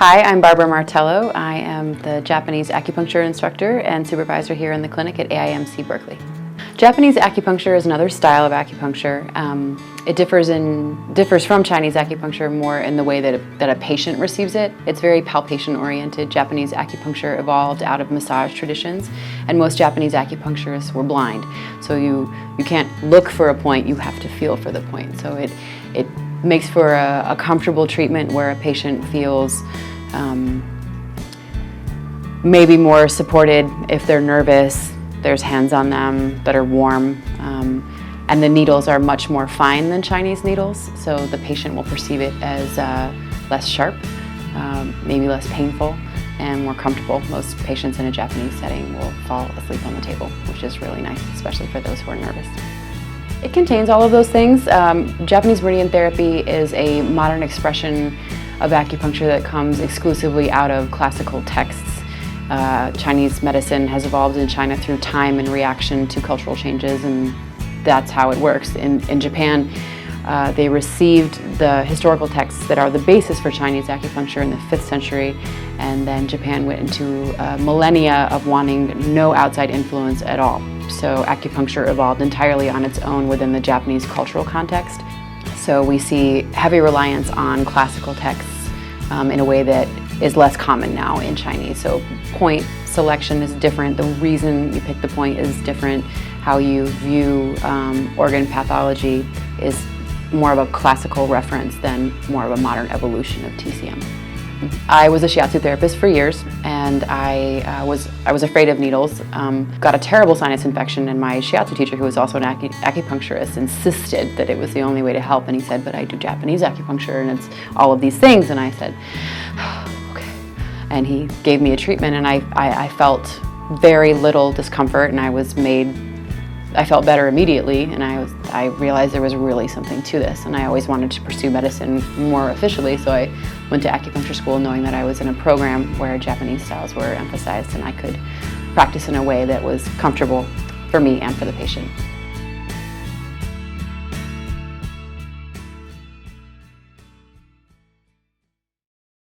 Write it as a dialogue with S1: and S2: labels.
S1: Hi, I'm Barbara Martello. I am the Japanese acupuncture instructor and supervisor here in the clinic at AIMC Berkeley. Japanese acupuncture is another style of acupuncture. It differs from Chinese acupuncture more in the way that a patient receives it. It's very palpation oriented. Japanese acupuncture evolved out of massage traditions, and most Japanese acupuncturists were blind. So you can't look for a point, you have to feel for the point. So it makes for a comfortable treatment where a patient feels maybe more supported if they're nervous. There's hands on them that are warm, and the needles are much more fine than Chinese needles, so the patient will perceive it as less sharp, maybe less painful, and more comfortable. Most patients in a Japanese setting will fall asleep on the table, which is really nice, especially for those who are nervous. It contains all of those things. Japanese meridian therapy is a modern expression of acupuncture that comes exclusively out of classical texts. Chinese medicine has evolved in China through time and reaction to cultural changes, and that's how it works. In Japan, they received the historical texts that are the basis for Chinese acupuncture in the 5th century, and then Japan went into millennia of wanting no outside influence at all. So acupuncture evolved entirely on its own within the Japanese cultural context. So we see heavy reliance on classical texts in a way that is less common now in Chinese. So point selection is different, the reason you pick the point is different, how you view organ pathology is more of a classical reference than more of a modern evolution of TCM. I was a shiatsu therapist for years, and I was afraid of needles. Got a terrible sinus infection, and my shiatsu teacher, who was also an acupuncturist, insisted that it was the only way to help, and he said, but I do Japanese acupuncture and it's all of these things, and I said, okay. And he gave me a treatment, and I felt very little discomfort, and I felt better immediately, and I realized there was really something to this, and I always wanted to pursue medicine more officially, so I went to acupuncture school knowing that I was in a program where Japanese styles were emphasized and I could practice in a way that was comfortable for me and for the patient.